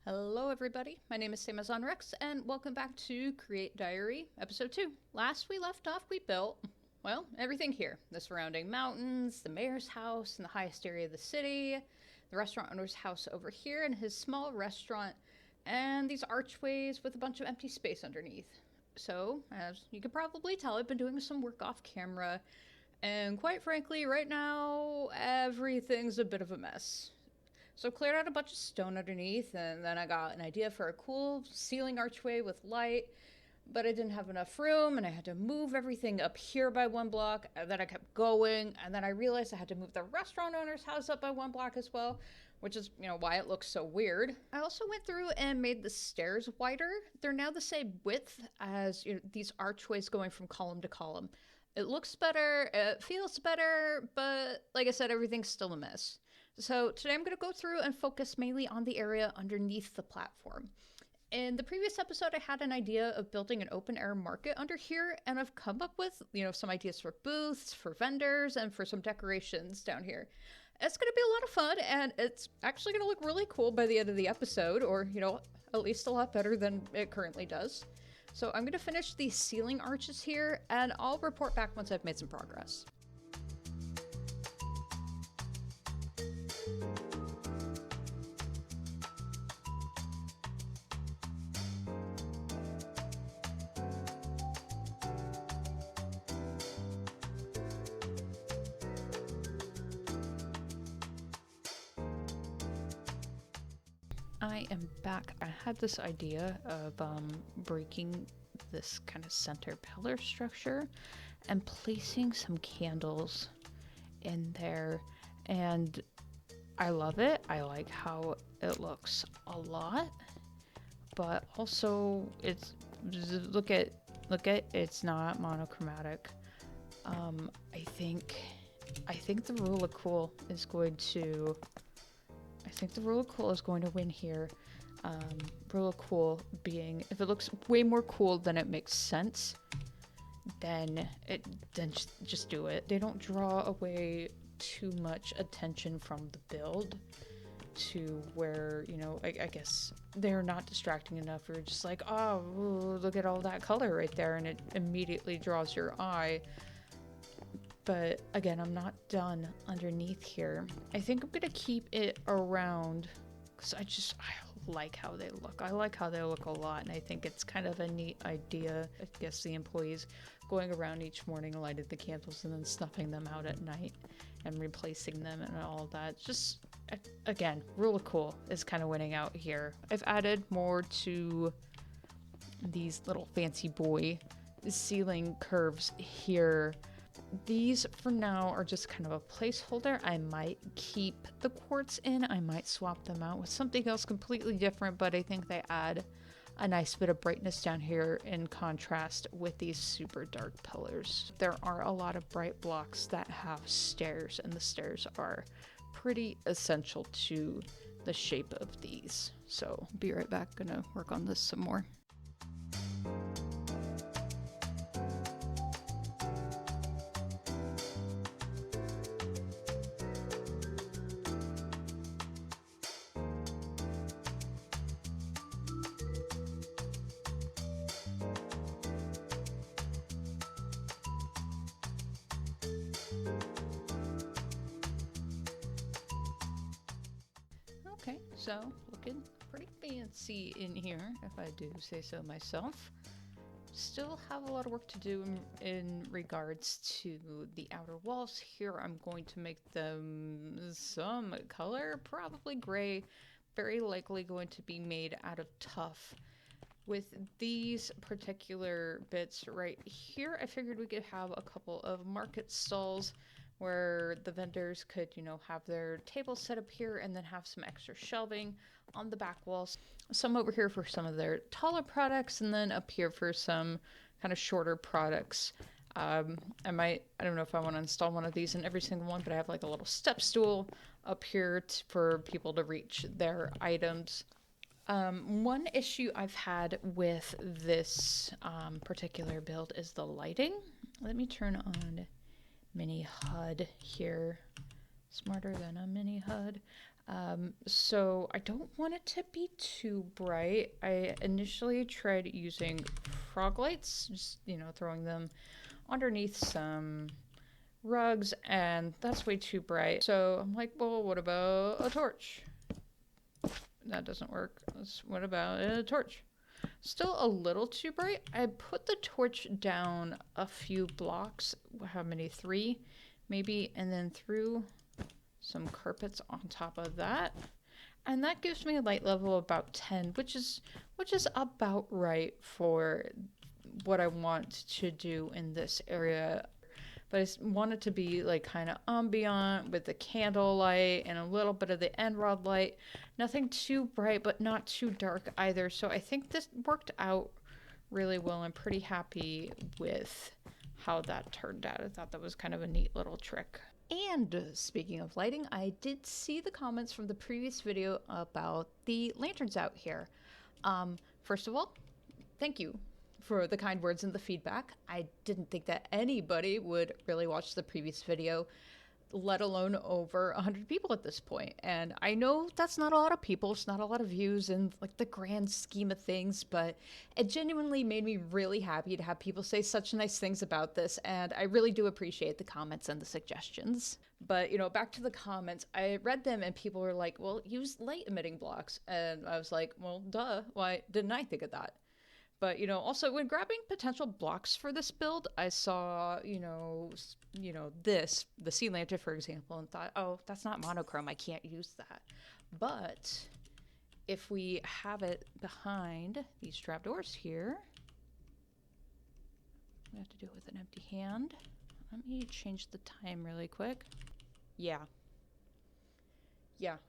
Hello everybody, my name is Amazon Rex and welcome back to Create Diary episode 2. Last we left off we built, well, everything here. The surrounding mountains, the mayor's house in the highest area of the city, the restaurant owner's house over here and his small restaurant, and these archways with a bunch of empty space underneath. So, as you can probably tell, I've been doing some work off camera, and quite frankly, right now, everything's a bit of a mess. So I cleared out a bunch of stone underneath, and then I got an idea for a cool ceiling archway with light, but I didn't have enough room, and I had to move everything up here by one block, and then I kept going, and then I realized I had to move the restaurant owner's house up by one block as well, which is, why it looks so weird. I also went through and made the stairs wider. They're now the same width as these archways going from column to column. It looks better, it feels better, but like I said, everything's still a mess. So today I'm going to go through and focus mainly on the area underneath the platform. In the previous episode, I had an idea of building an open air market under here, and I've come up with, some ideas for booths, for vendors, and for some decorations down here. It's going to be a lot of fun, and it's actually going to look really cool by the end of the episode, or, at least a lot better than it currently does. So I'm going to finish these ceiling arches here, and I'll report back once I've made some progress. I am back. I had this idea of breaking this kind of center pillar structure and placing some candles in there, and I love it. I like how it looks a lot, but also it's look at it's not monochromatic. I think the rule of cool is going to win here. Rule of cool being, if it looks way more cool than it makes sense, then just do it. They don't draw away too much attention from the build to where, I guess they're not distracting enough. Or just like, oh, look at all that color right there, and it immediately draws your eye. But again, I'm not done underneath here. I think I'm gonna keep it around because I like how they look. I like how they look a lot, and I think it's kind of a neat idea. I guess the employees going around each morning, lighting the candles, and then snuffing them out at night and replacing them and all that. Just, again, rule of cool is kind of winning out here. I've added more to these little fancy boy ceiling curves here. These for now are just kind of a placeholder. I might keep the quartz in. I might swap them out with something else completely different, but I think they add a nice bit of brightness down here in contrast with these super dark pillars. There are a lot of bright blocks that have stairs, and the stairs are pretty essential to the shape of these. So be right back, gonna work on this some more. Okay, so looking pretty fancy in here, if I do say so myself. Still have a lot of work to do in regards to the outer walls. Here I'm going to make them some color, probably gray, very likely going to be made out of tuff. With these particular bits right here, I figured we could have a couple of market stalls where the vendors could, have their tables set up here and then have some extra shelving on the back walls. Some over here for some of their taller products, and then up here for some kind of shorter products. I don't know if I want to install one of these in every single one, but I have like a little step stool up here for people to reach their items. One issue I've had with this particular build is the lighting. Let me turn on mini HUD here. Smarter than a mini HUD. So I don't want it to be too bright. I initially tried using frog lights, just, throwing them underneath some rugs, and that's way too bright. So I'm like, well, what about a torch? That doesn't work. What about a torch? Still a little too bright. I put the torch down a few blocks. How many? 3 maybe, and then threw some carpets on top of that. And that gives me a light level of about 10, which is about right for what I want to do in this area. But I want it to be like kind of ambient with the candlelight and a little bit of the end rod light. Nothing too bright, but not too dark either. So I think this worked out really well. I'm pretty happy with how that turned out. I thought that was kind of a neat little trick. And speaking of lighting, I did see the comments from the previous video about the lanterns out here. First of all, thank you for the kind words and the feedback. I didn't think that anybody would really watch the previous video, let alone over 100 people at this point. And I know that's not a lot of people, it's not a lot of views in like the grand scheme of things, but it genuinely made me really happy to have people say such nice things about this, and I really do appreciate the comments and the suggestions. But, back to the comments, I read them and people were like, well, use light emitting blocks. And I was like, well, duh, why didn't I think of that? But, also when grabbing potential blocks for this build, I saw, the sea lantern, for example, and thought, oh, that's not monochrome. I can't use that. But if we have it behind these trapdoors here, we have to do it with an empty hand. Let me change the time really quick. Yeah,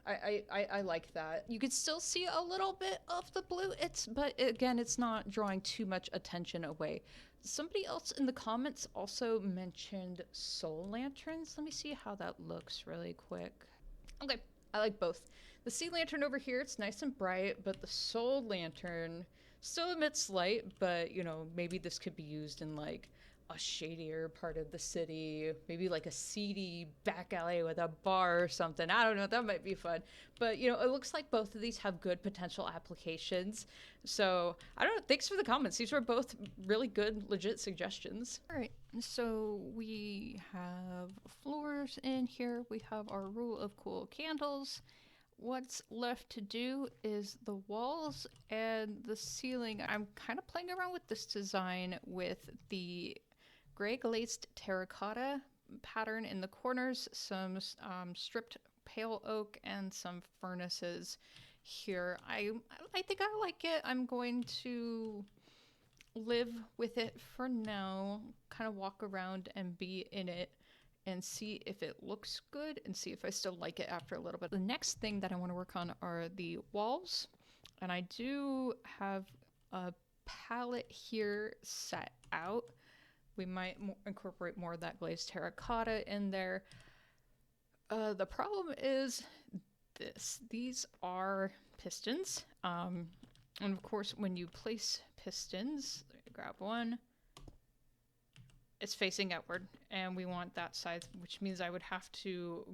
I like that. You could still see a little bit of the blue. But again, it's not drawing too much attention away. Somebody else in the comments also mentioned soul lanterns. Let me see how that looks really quick. Okay, I like both. The sea lantern over here, it's nice and bright, but the soul lantern still emits light, but maybe this could be used in like a shadier part of the city, maybe like a seedy back alley with a bar or something. I don't know, that might be fun. But it looks like both of these have good potential applications. So I don't know, thanks for the comments. These were both really good, legit suggestions. All right, so we have floors in here. We have our row of cool candles. What's left to do is the walls and the ceiling. I'm kind of playing around with this design with the gray glazed terracotta pattern in the corners, some stripped pale oak, and some furnaces here. I think I like it. I'm going to live with it for now, kind of walk around and be in it and see if it looks good and see if I still like it after a little bit. The next thing that I want to work on are the walls, and I do have a palette here set out. We might incorporate more of that glazed terracotta in there. The problem is these are pistons, and of course when you place pistons, grab one, it's facing outward, and we want that side, which means I would have to,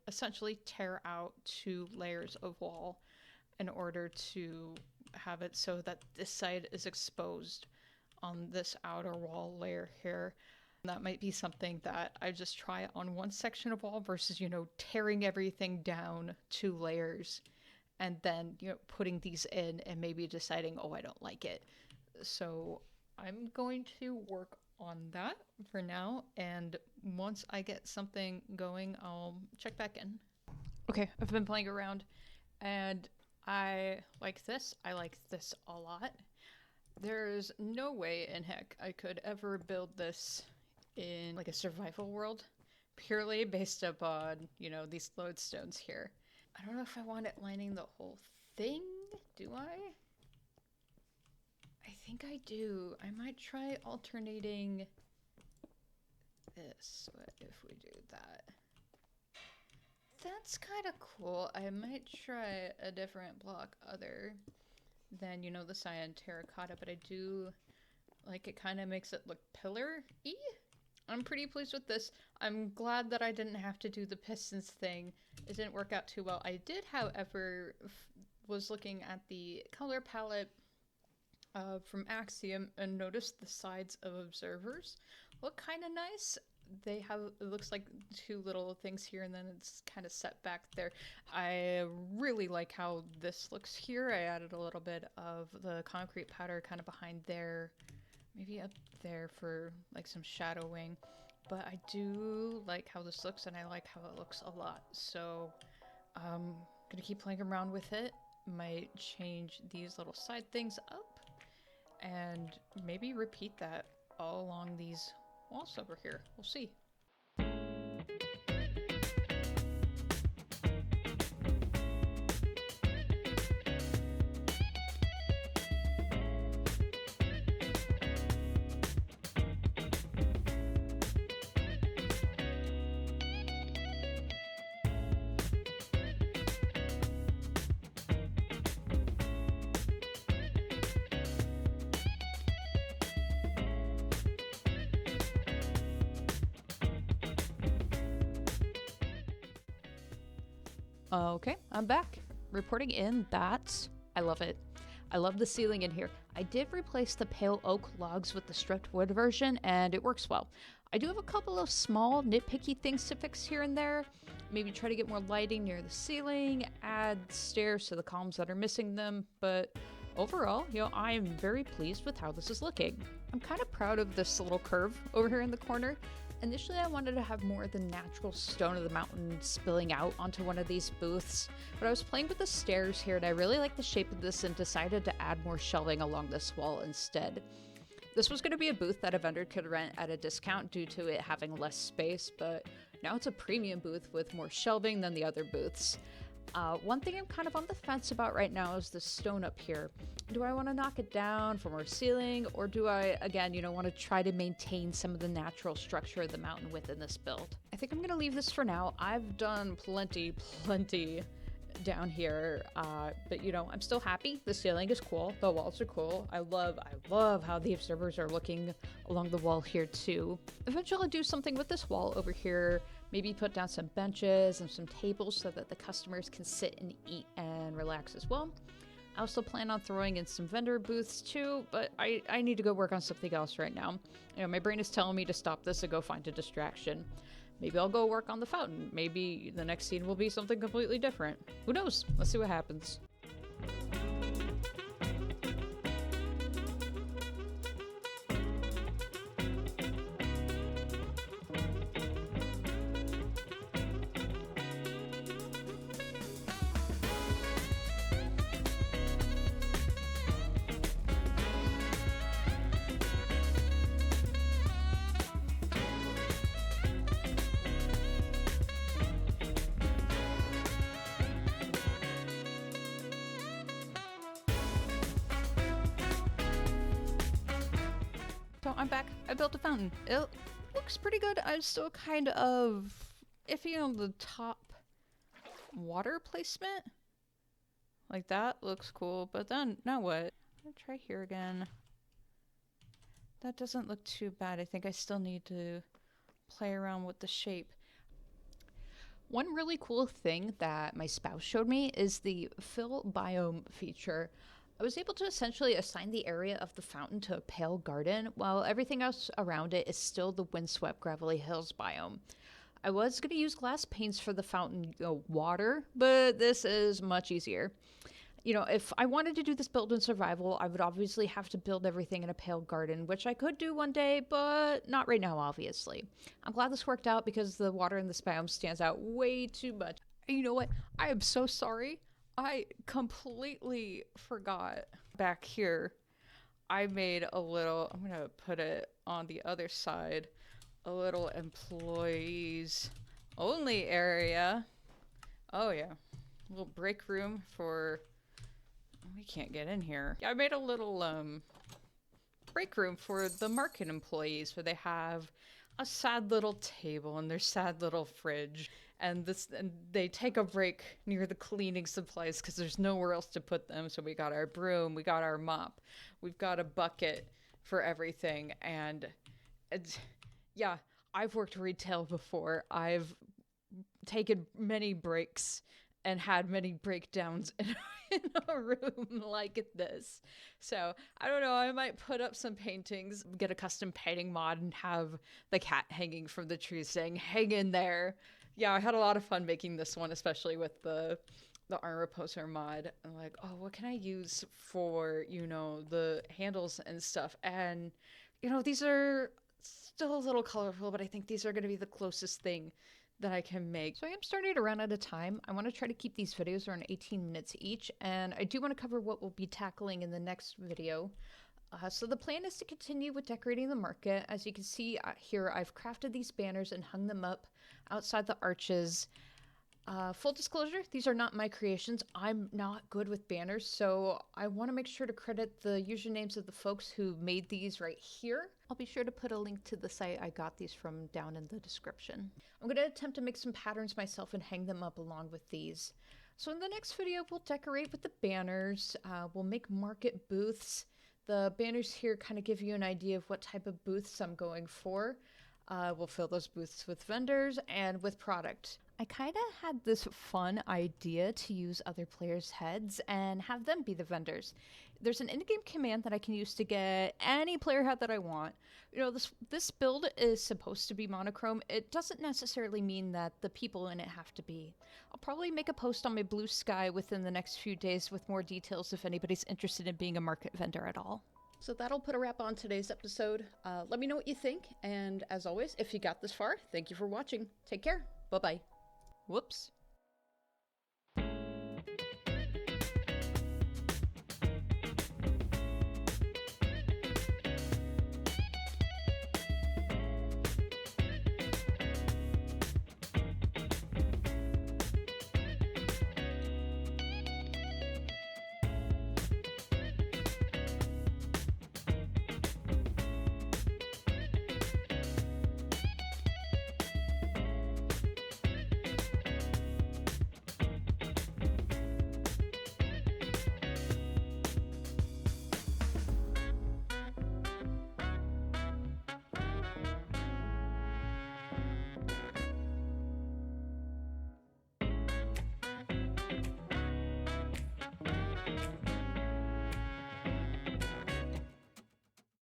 essentially tear out 2 layers of wall in order to have it so that this side is exposed on this outer wall layer here. That might be something that I just try on one section of wall versus, tearing everything down 2 layers and then, putting these in and maybe deciding, oh, I don't like it. So I'm going to work on that for now, and once I get something going, I'll check back in. Okay, I've been playing around, and I like this. I like this a lot. There's no way in heck I could ever build this in like a survival world, purely based upon, these lodestones here. I don't know if I want it lining the whole thing. Do I? I think I do. I might try alternating this. What if we do that? That's kind of cool. I might try a different block other than, the cyan terracotta, but I do like it. Kind of makes it look pillar-y. I'm pretty pleased with this. I'm glad that I didn't have to do the pistons thing. It didn't work out too well. I did, however, was looking at the color palette from Axiom and noticed the sides of observers look kind of nice. They have, it looks like two little things here and then it's kind of set back there. I really like how this looks here. I added a little bit of the concrete powder kind of behind there, maybe up there for like some shadowing. But I do like how this looks and I like how it looks a lot. So I'm gonna keep playing around with it. Might change these little side things up and maybe repeat that all along these walls over here. We'll see. Okay, I'm back. Reporting in that I love it. I love the ceiling in here. I did replace the pale oak logs with the stripped wood version and it works well. I do have a couple of small nitpicky things to fix here and there. Maybe try to get more lighting near the ceiling, add stairs to the columns that are missing them, but overall, I am very pleased with how this is looking. I'm kind of proud of this little curve over here in the corner. Initially, I wanted to have more of the natural stone of the mountain spilling out onto one of these booths, but I was playing with the stairs here and I really like the shape of this and decided to add more shelving along this wall instead. This was going to be a booth that a vendor could rent at a discount due to it having less space, but now it's a premium booth with more shelving than the other booths. One thing I'm kind of on the fence about right now is the stone up here. Do I want to knock it down for more ceiling, or do I, again, want to try to maintain some of the natural structure of the mountain within this build? I think I'm going to leave this for now. I've done plenty down here, but I'm still happy. The ceiling is cool. The walls are cool. I love how the observers are looking along the wall here too. Eventually I'll do something with this wall over here. Maybe put down some benches and some tables so that the customers can sit and eat and relax as well. I also plan on throwing in some vendor booths too, but I need to go work on something else right now. My brain is telling me to stop this and go find a distraction. Maybe I'll go work on the fountain. Maybe the next scene will be something completely different. Who knows? Let's see what happens. So I'm back. I built a fountain. It looks pretty good. I'm still kind of iffy on the top water placement. Like that looks cool, but then now what? I'll try here again. That doesn't look too bad. I think I still need to play around with the shape. One really cool thing that my spouse showed me is the fill biome feature. I was able to essentially assign the area of the fountain to a pale garden, while everything else around it is still the windswept gravelly hills biome. I was going to use glass panes for the fountain water, but this is much easier. If I wanted to do this build in survival, I would obviously have to build everything in a pale garden, which I could do one day, but not right now, obviously. I'm glad this worked out because the water in this biome stands out way too much. And you know what? I am so sorry. I completely forgot. Back here, I made a little, I'm gonna put it on the other side, a little employees only area. Oh yeah, a little break room for, we can't get in here. I made a little break room for the market employees where they have a sad little table and their sad little fridge. And they take a break near the cleaning supplies because there's nowhere else to put them. So we got our broom, we got our mop, we've got a bucket for everything. And yeah, I've worked retail before. I've taken many breaks and had many breakdowns in a room like this. So I don't know, I might put up some paintings, get a custom painting mod, and have the cat hanging from the tree saying, "Hang in there." Yeah, I had a lot of fun making this one, especially with the arm reposer mod. I'm like, oh, what can I use for, the handles and stuff? And, these are still a little colorful, but I think these are going to be the closest thing that I can make. So I am starting to run out of time. I want to try to keep these videos around 18 minutes each, and I do want to cover what we'll be tackling in the next video. So the plan is to continue with decorating the market. As you can see here, I've crafted these banners and hung them up outside the arches. Full disclosure, these are not my creations. I'm not good with banners, so I want to make sure to credit the usernames of the folks who made these right here. I'll be sure to put a link to the site I got these from down in the description. I'm going to attempt to make some patterns myself and hang them up along with these. So in the next video, we'll decorate with the banners. We'll make market booths. The banners here kind of give you an idea of what type of booths I'm going for. We'll fill those booths with vendors and with product. I kind of had this fun idea to use other players' heads and have them be the vendors. There's an in-game command that I can use to get any player head that I want. This build is supposed to be monochrome. It doesn't necessarily mean that the people in it have to be. I'll probably make a post on my Blue Sky within the next few days with more details if anybody's interested in being a market vendor at all. So that'll put a wrap on today's episode. Let me know what you think, and as always, if you got this far, thank you for watching. Take care. Bye-bye. Whoops.